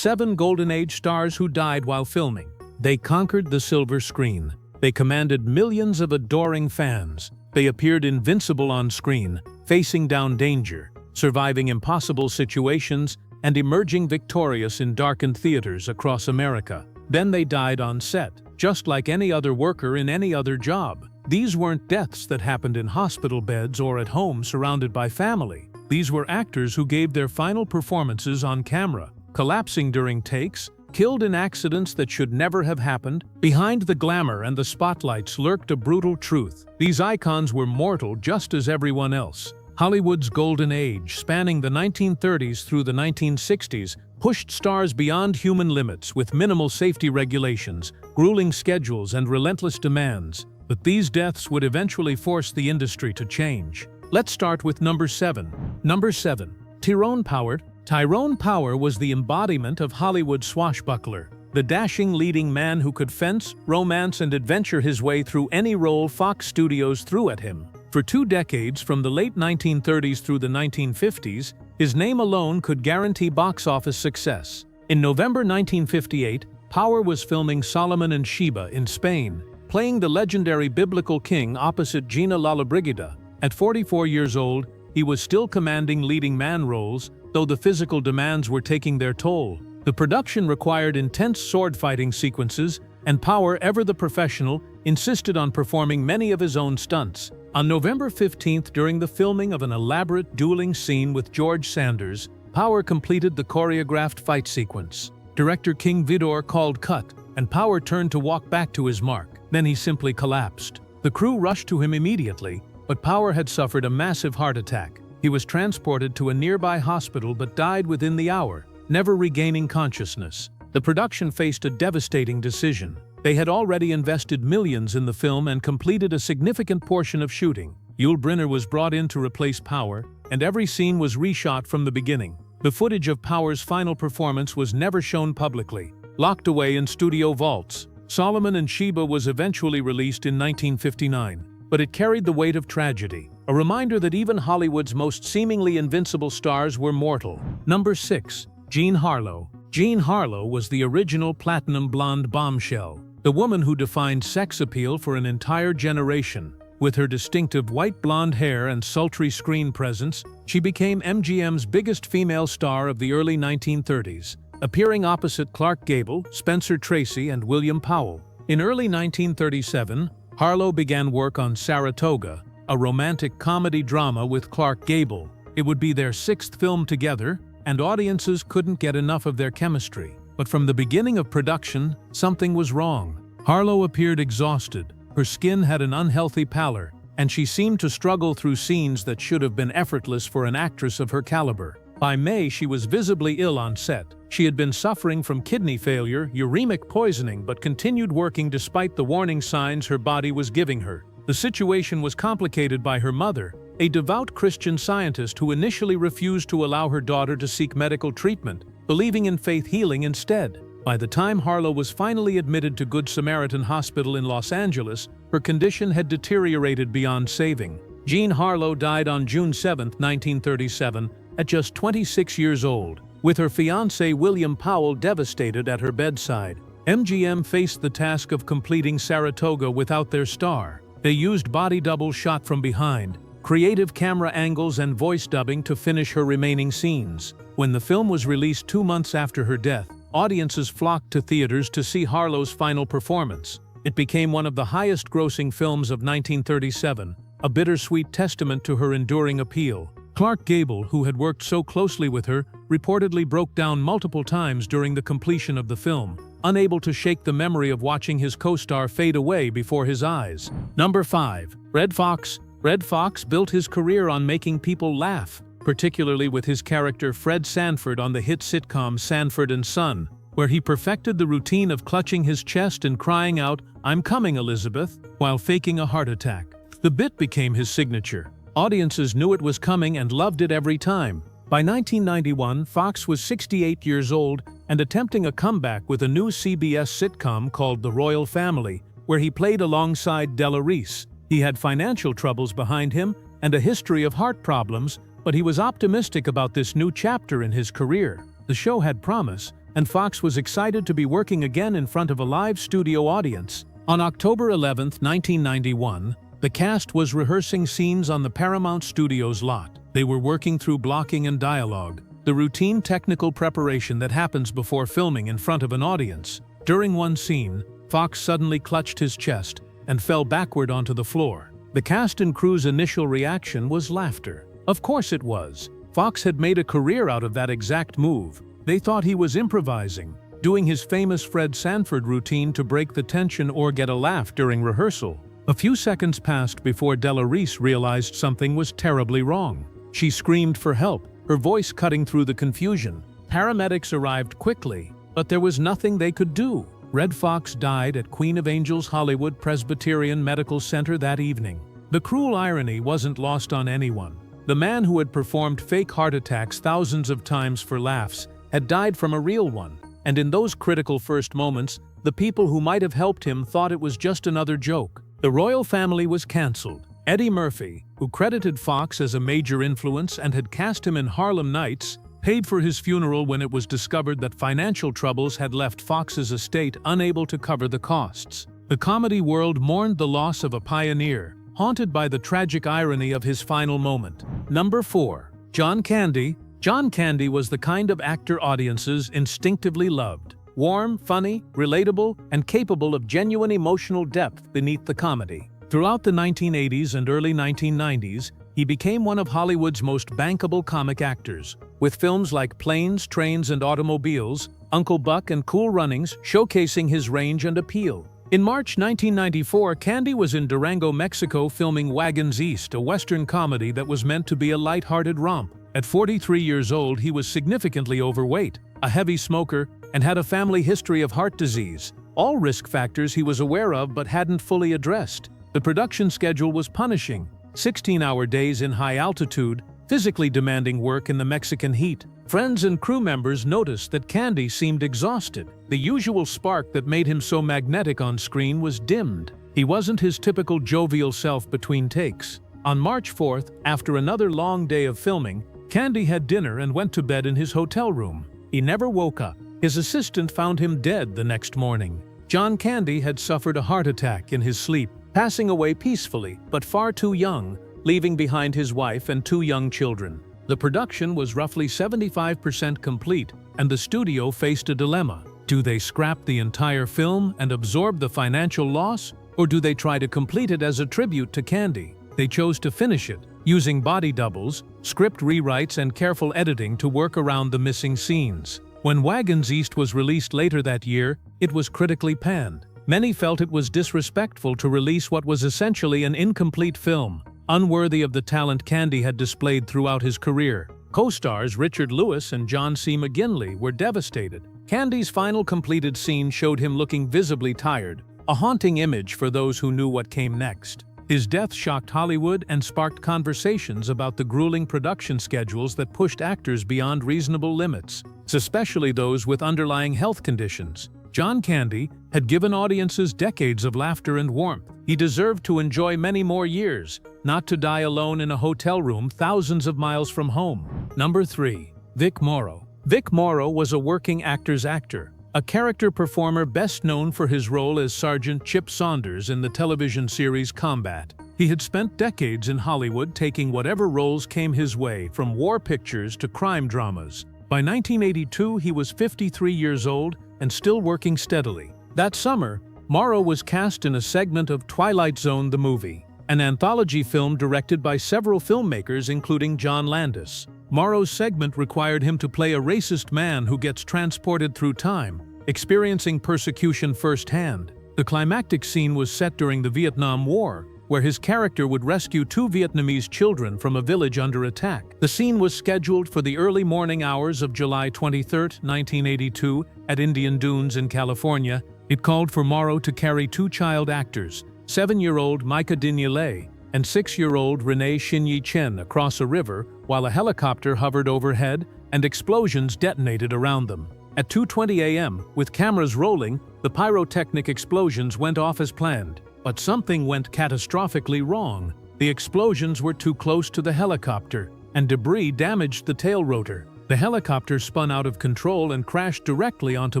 7 Golden Age stars who died while filming. They conquered the silver screen. They commanded millions of adoring fans. They appeared invincible on screen, facing down danger, surviving impossible situations, and emerging victorious in darkened theaters across America. Then they died on set, just like any other worker in any other job. These weren't deaths that happened in hospital beds or at home surrounded by family. These were actors who gave their final performances on camera, collapsing during takes, killed in accidents that should never have happened. Behind the glamour and the spotlights lurked a brutal truth. These icons were mortal just as everyone else. Hollywood's golden age, spanning the 1930s through the 1960s, pushed stars beyond human limits with minimal safety regulations, grueling schedules, and relentless demands. But these deaths would eventually force the industry to change. Let's start with number 7. Number 7. Tyrone Power. Tyrone Power was the embodiment of Hollywood swashbuckler, the dashing leading man who could fence, romance, and adventure his way through any role Fox Studios threw at him. For 2 decades, from the late 1930s through the 1950s, his name alone could guarantee box office success. In November 1958, Power was filming Solomon and Sheba in Spain, playing the legendary biblical king opposite Gina Lollobrigida. At 44 years old, he was still commanding leading man roles, though the physical demands were taking their toll. The production required intense sword-fighting sequences, and Power, ever the professional, insisted on performing many of his own stunts. On November 15th, during the filming of an elaborate dueling scene with George Sanders, Power completed the choreographed fight sequence. Director King Vidor called cut, and Power turned to walk back to his mark. Then he simply collapsed. The crew rushed to him immediately, but Power had suffered a massive heart attack. He was transported to a nearby hospital but died within the hour, never regaining consciousness. The production faced a devastating decision. They had already invested millions in the film and completed a significant portion of shooting. Yul Brynner was brought in to replace Power, and every scene was reshot from the beginning. The footage of Power's final performance was never shown publicly, locked away in studio vaults. Solomon and Sheba was eventually released in 1959, but it carried the weight of tragedy, a reminder that even Hollywood's most seemingly invincible stars were mortal. Number 6. Jean Harlow. Jean Harlow was the original platinum blonde bombshell, the woman who defined sex appeal for an entire generation. With her distinctive white blonde hair and sultry screen presence, she became MGM's biggest female star of the early 1930s, appearing opposite Clark Gable, Spencer Tracy, and William Powell. In early 1937, Harlow began work on Saratoga, a romantic comedy drama with Clark Gable. It would be their 6th film together, and audiences couldn't get enough of their chemistry. But from the beginning of production, something was wrong. Harlow appeared exhausted, her skin had an unhealthy pallor, and she seemed to struggle through scenes that should have been effortless for an actress of her caliber. By May, she was visibly ill on set. She had been suffering from kidney failure, uremic poisoning, but continued working despite the warning signs her body was giving her. The situation was complicated by her mother, a devout Christian Scientist who initially refused to allow her daughter to seek medical treatment, believing in faith healing instead. By the time Harlow was finally admitted to Good Samaritan Hospital in Los Angeles, her condition had deteriorated beyond saving. Jean Harlow died on June 7, 1937, at just 26 years old, with her fiancé William Powell devastated at her bedside. MGM faced the task of completing Saratoga without their star. They used body double shot from behind, creative camera angles, and voice dubbing to finish her remaining scenes. When the film was released 2 months after her death, audiences flocked to theaters to see Harlow's final performance. It became one of the highest-grossing films of 1937, a bittersweet testament to her enduring appeal. Clark Gable, who had worked so closely with her, reportedly broke down multiple times during the completion of the film, unable to shake the memory of watching his co-star fade away before his eyes. Number 5. Redd Foxx. Redd Foxx built his career on making people laugh, particularly with his character Fred Sanford on the hit sitcom Sanford and Son, where he perfected the routine of clutching his chest and crying out, "I'm coming, Elizabeth," while faking a heart attack. The bit became his signature. Audiences knew it was coming and loved it every time. By 1991, Foxx was 68 years old and attempting a comeback with a new CBS sitcom called The Royal Family, where he played alongside Della Reese. He had financial troubles behind him and a history of heart problems, but he was optimistic about this new chapter in his career. The show had promise, and Foxx was excited to be working again in front of a live studio audience. On October 11, 1991, the cast was rehearsing scenes on the Paramount Studios lot. They were working through blocking and dialogue, the routine technical preparation that happens before filming in front of an audience. During one scene, Foxx suddenly clutched his chest and fell backward onto the floor. The cast and crew's initial reaction was laughter. Of course it was. Foxx had made a career out of that exact move. They thought he was improvising, doing his famous Fred Sanford routine to break the tension or get a laugh during rehearsal. A few seconds passed before Della Reese realized something was terribly wrong. She screamed for help, her voice cutting through the confusion. Paramedics arrived quickly, but there was nothing they could do. Red Fox died at Queen of Angels Hollywood Presbyterian Medical Center that evening. The cruel irony wasn't lost on anyone. The man who had performed fake heart attacks thousands of times for laughs had died from a real one, and in those critical first moments, the people who might have helped him thought it was just another joke. The royal family was cancelled. Eddie Murphy, who credited Foxx as a major influence and had cast him in Harlem Nights, paid for his funeral when it was discovered that financial troubles had left Foxx's estate unable to cover the costs. The comedy world mourned the loss of a pioneer, haunted by the tragic irony of his final moment. Number 4. John Candy. John Candy was the kind of actor audiences instinctively loved. Warm, funny, relatable, and capable of genuine emotional depth beneath the comedy. Throughout the 1980s and early 1990s, he became one of Hollywood's most bankable comic actors, with films like Planes, Trains, and Automobiles, Uncle Buck, and Cool Runnings showcasing his range and appeal. In March 1994, Candy was in Durango, Mexico filming Wagons East, a Western comedy that was meant to be a light-hearted romp. At 43 years old, he was significantly overweight, a heavy smoker, and had a family history of heart disease, all risk factors he was aware of but hadn't fully addressed. The production schedule was punishing, 16-hour days in high altitude, physically demanding work in the Mexican heat. Friends and crew members noticed that Candy seemed exhausted. The usual spark that made him so magnetic on screen was dimmed. He wasn't his typical jovial self between takes. On March 4th, after another long day of filming, Candy had dinner and went to bed in his hotel room. He never woke up. His assistant found him dead the next morning. John Candy had suffered a heart attack in his sleep, passing away peacefully, but far too young, leaving behind his wife and 2 young children. The production was roughly 75% complete, and the studio faced a dilemma. Do they scrap the entire film and absorb the financial loss, or do they try to complete it as a tribute to Candy? They chose to finish it, using body doubles, script rewrites, and careful editing to work around the missing scenes. When Wagons East was released later that year, it was critically panned. Many felt it was disrespectful to release what was essentially an incomplete film, unworthy of the talent Candy had displayed throughout his career. Co-stars Richard Lewis and John C. McGinley were devastated. Candy's final completed scene showed him looking visibly tired, a haunting image for those who knew what came next. His death shocked Hollywood and sparked conversations about the grueling production schedules that pushed actors beyond reasonable limits, especially those with underlying health conditions. John Candy had given audiences decades of laughter and warmth. He deserved to enjoy many more years, not to die alone in a hotel room thousands of miles from home. Number 3. Vic Morrow. Vic Morrow was a working actor's actor, a character performer best known for his role as Sergeant Chip Saunders in the television series Combat. He had spent decades in Hollywood taking whatever roles came his way, from war pictures to crime dramas. By 1982, he was 53 years old and still working steadily. That summer, Morrow was cast in a segment of Twilight Zone the movie, an anthology film directed by several filmmakers including John Landis. Morrow's segment required him to play a racist man who gets transported through time, experiencing persecution firsthand. The climactic scene was set during the Vietnam War, where his character would rescue 2 Vietnamese children from a village under attack. The scene was scheduled for the early morning hours of July 23, 1982, at Indian Dunes in California. It called for Morrow to carry 2 child actors, 7-year-old Micah Dignolay and 6-year-old Renee Shinyi Chen, across a river while a helicopter hovered overhead and explosions detonated around them. At 2:20 a.m., with cameras rolling, the pyrotechnic explosions went off as planned. But something went catastrophically wrong. The explosions were too close to the helicopter, and debris damaged the tail rotor. The helicopter spun out of control and crashed directly onto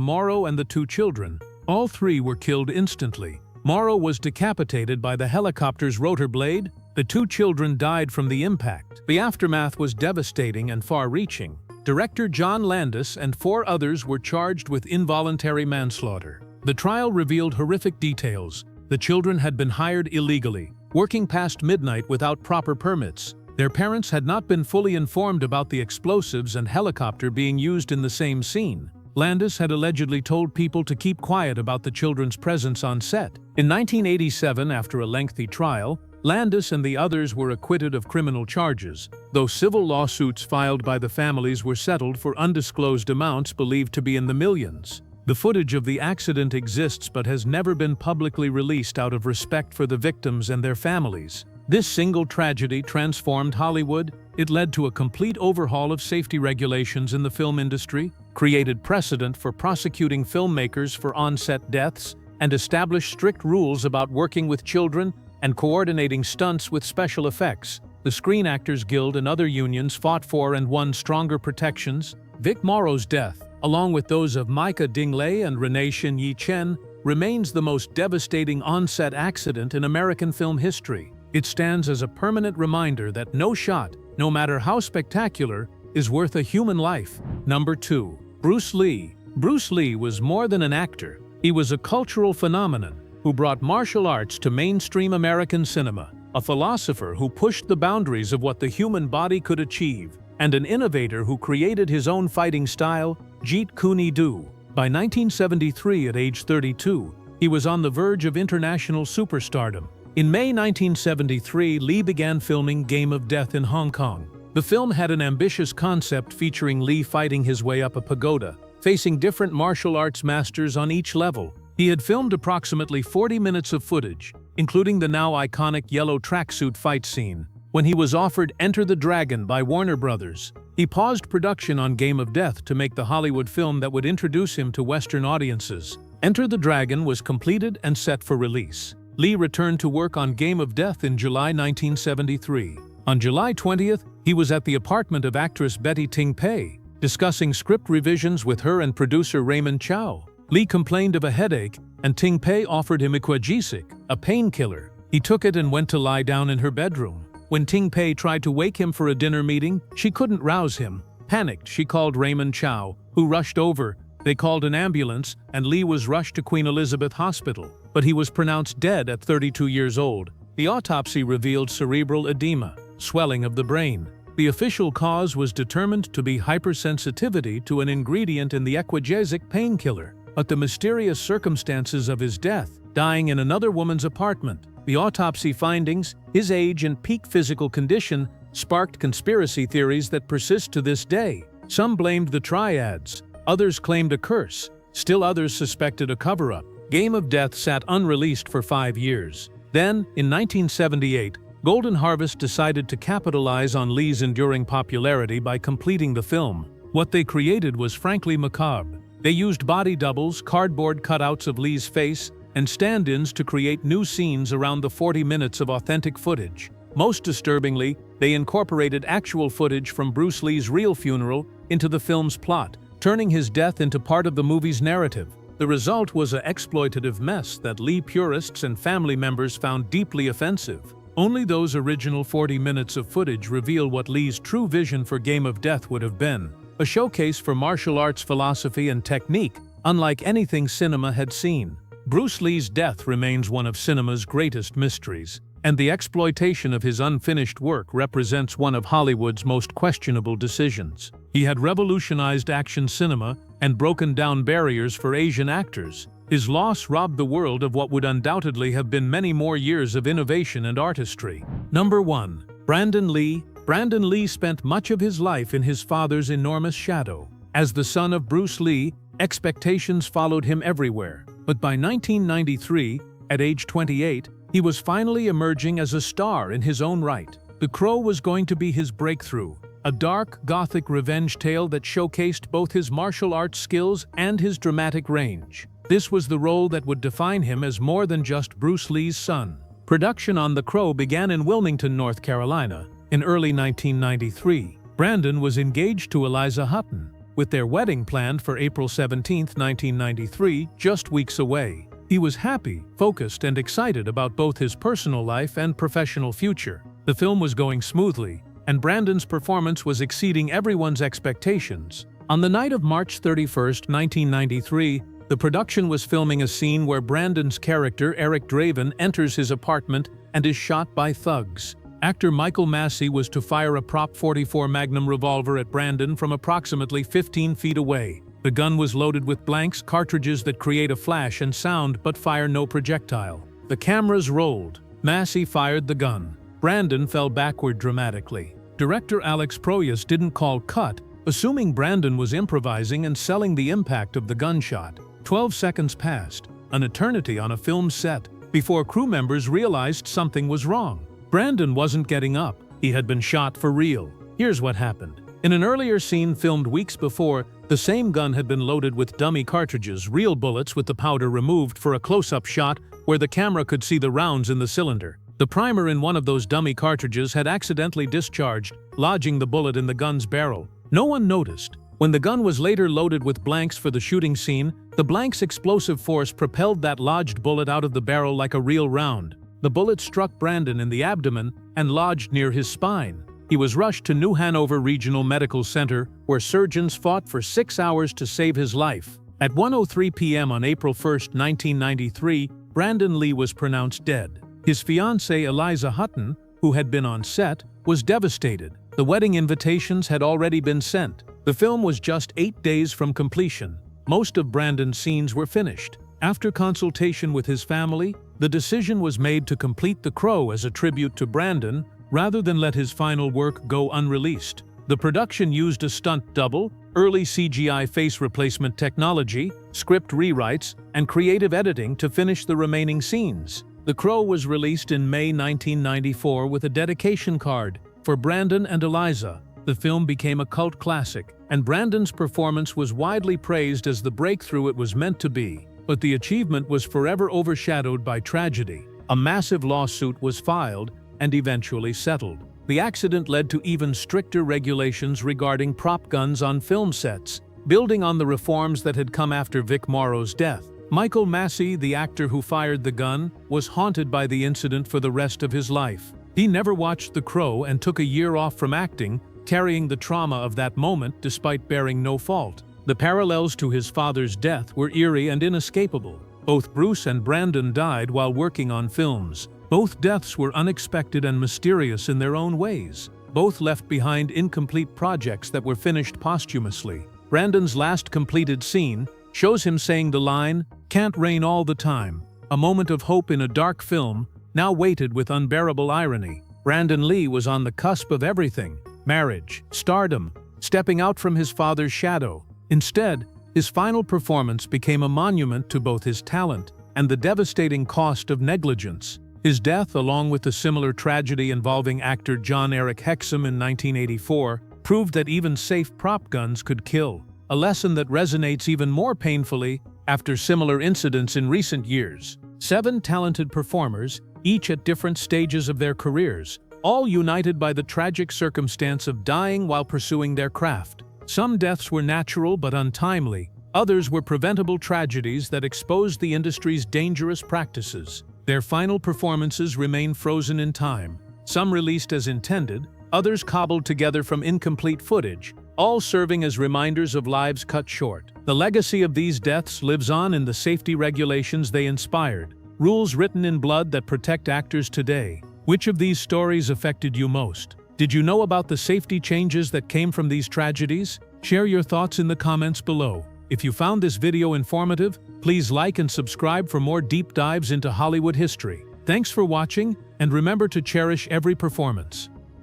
Morrow and the two children. All three were killed instantly. Morrow was decapitated by the helicopter's rotor blade. The two children died from the impact. The aftermath was devastating and far-reaching. Director John Landis and 4 others were charged with involuntary manslaughter. The trial revealed horrific details. The children had been hired illegally, working past midnight without proper permits. Their parents had not been fully informed about the explosives and helicopter being used in the same scene. Landis had allegedly told people to keep quiet about the children's presence on set. In 1987, after a lengthy trial, Landis and the others were acquitted of criminal charges, though civil lawsuits filed by the families were settled for undisclosed amounts believed to be in the millions. The footage of the accident exists but has never been publicly released out of respect for the victims and their families. This single tragedy transformed Hollywood. It led to a complete overhaul of safety regulations in the film industry, created precedent for prosecuting filmmakers for on-set deaths, and established strict rules about working with children and coordinating stunts with special effects. The Screen Actors Guild and other unions fought for and won stronger protections. Vic Morrow's death, along with those of Micah Dingley and Renee Shin-Yi Chen, remains the most devastating on-set accident in American film history. It stands as a permanent reminder that no shot, no matter how spectacular, is worth a human life. Number 2. Bruce Lee. Bruce Lee was more than an actor. He was a cultural phenomenon who brought martial arts to mainstream American cinema, a philosopher who pushed the boundaries of what the human body could achieve, and an innovator who created his own fighting style, Jeet Kune Do. By 1973, at age 32, he was on the verge of international superstardom. In May 1973, Lee began filming Game of Death in Hong Kong. The film had an ambitious concept featuring Lee fighting his way up a pagoda, facing different martial arts masters on each level. He had filmed approximately 40 minutes of footage, including the now iconic yellow tracksuit fight scene. When he was offered Enter the Dragon by Warner Brothers, he paused production on Game of Death to make the Hollywood film that would introduce him to Western audiences. Enter the Dragon was completed and set for release. Lee returned to work on Game of Death in July 1973. On July 20th, he was at the apartment of actress Betty Ting Pei, discussing script revisions with her and producer Raymond Chow. Lee complained of a headache, and Ting Pei offered him Equagesic, a painkiller. He took it and went to lie down in her bedroom. When Ting Pei tried to wake him for a dinner meeting, she couldn't rouse him. Panicked, she called Raymond Chow, who rushed over. They called an ambulance, and Lee was rushed to Queen Elizabeth Hospital, but he was pronounced dead at 32 years old. The autopsy revealed cerebral edema, swelling of the brain. The official cause was determined to be hypersensitivity to an ingredient in the Equagesic painkiller. But the mysterious circumstances of his death, dying in another woman's apartment, the autopsy findings, his age and peak physical condition, sparked conspiracy theories that persist to this day. Some blamed the triads, others claimed a curse, still others suspected a cover-up. Game of Death sat unreleased for 5 years. Then, in 1978, Golden Harvest decided to capitalize on Lee's enduring popularity by completing the film. What they created was frankly macabre. They used body doubles, cardboard cutouts of Lee's face, and stand-ins to create new scenes around the 40 minutes of authentic footage. Most disturbingly, they incorporated actual footage from Bruce Lee's real funeral into the film's plot, turning his death into part of the movie's narrative. The result was an exploitative mess that Lee purists and family members found deeply offensive. Only those original 40 minutes of footage reveal what Lee's true vision for Game of Death would have been. A showcase for martial arts philosophy and technique, unlike anything cinema had seen. Bruce Lee's death remains one of cinema's greatest mysteries, and the exploitation of his unfinished work represents one of Hollywood's most questionable decisions. He had revolutionized action cinema and broken down barriers for Asian actors. His loss robbed the world of what would undoubtedly have been many more years of innovation and artistry. Number 1. Brandon Lee. Brandon Lee spent much of his life in his father's enormous shadow. As the son of Bruce Lee, expectations followed him everywhere. But by 1993, at age 28, he was finally emerging as a star in his own right. The Crow was going to be his breakthrough, a dark, gothic revenge tale that showcased both his martial arts skills and his dramatic range. This was the role that would define him as more than just Bruce Lee's son. Production on The Crow began in Wilmington, North Carolina, in early 1993. Brandon was engaged to Eliza Hutton, with their wedding planned for April 17, 1993, just weeks away. He was happy, focused, and excited about both his personal life and professional future. The film was going smoothly, and Brandon's performance was exceeding everyone's expectations. On the night of March 31, 1993, the production was filming a scene where Brandon's character, Eric Draven, enters his apartment and is shot by thugs. Actor Michael Massey was to fire a Prop 44 Magnum revolver at Brandon from approximately 15 feet away. The gun was loaded with blanks, cartridges that create a flash and sound but fire no projectile. The cameras rolled. Massey fired the gun. Brandon fell backward dramatically. Director Alex Proyas didn't call cut, assuming Brandon was improvising and selling the impact of the gunshot. 12 seconds passed, an eternity on a film set, before crew members realized something was wrong. Brandon wasn't getting up. He had been shot for real. Here's what happened. In an earlier scene filmed weeks before, the same gun had been loaded with dummy cartridges, real bullets with the powder removed for a close-up shot where the camera could see the rounds in the cylinder. The primer in one of those dummy cartridges had accidentally discharged, lodging the bullet in the gun's barrel. No one noticed. When the gun was later loaded with blanks for the shooting scene, the blanks' explosive force propelled that lodged bullet out of the barrel like a real round. The bullet struck Brandon in the abdomen and lodged near his spine. He was rushed to New Hanover Regional Medical Center, where surgeons fought for 6 hours to save his life. At 1:03 p.m. on April 1, 1993, Brandon Lee was pronounced dead. His fiancée Eliza Hutton, who had been on set, was devastated. The wedding invitations had already been sent. The film was just 8 days from completion. Most of Brandon's scenes were finished. After consultation with his family, the decision was made to complete The Crow as a tribute to Brandon, rather than let his final work go unreleased. The production used a stunt double, early CGI face replacement technology, script rewrites, and creative editing to finish the remaining scenes. The Crow was released in May 1994 with a dedication card for Brandon and Eliza. The film became a cult classic, and Brandon's performance was widely praised as the breakthrough it was meant to be. But the achievement was forever overshadowed by tragedy. A massive lawsuit was filed and eventually settled. The accident led to even stricter regulations regarding prop guns on film sets, building on the reforms that had come after Vic Morrow's death. Michael Massey, the actor who fired the gun, was haunted by the incident for the rest of his life. He never watched The Crow and took a year off from acting, carrying the trauma of that moment despite bearing no fault. The parallels to his father's death were eerie and inescapable. Both Bruce and Brandon died while working on films. Both deaths were unexpected and mysterious in their own ways. Both left behind incomplete projects that were finished posthumously. Brandon's last completed scene shows him saying the line, "Can't rain all the time," a moment of hope in a dark film, now weighted with unbearable irony. Brandon Lee was on the cusp of everything: marriage, stardom, stepping out from his father's shadow. Instead, his final performance became a monument to both his talent and the devastating cost of negligence. His death, along with the similar tragedy involving actor John Eric Hexum in 1984, proved that even safe prop guns could kill, a lesson that resonates even more painfully after similar incidents in recent years. 7 talented performers, each at different stages of their careers, all united by the tragic circumstance of dying while pursuing their craft. Some deaths were natural but untimely. Others were preventable tragedies that exposed the industry's dangerous practices. Their final performances remain frozen in time, some released as intended, others cobbled together from incomplete footage, all serving as reminders of lives cut short. The legacy of these deaths lives on in the safety regulations they inspired, rules written in blood that protect actors today. Which of these stories affected you most? Did you know about the safety changes that came from these tragedies? Share your thoughts in the comments below. If you found this video informative, please like and subscribe for more deep dives into Hollywood history. Thanks for watching, and remember to cherish every performance.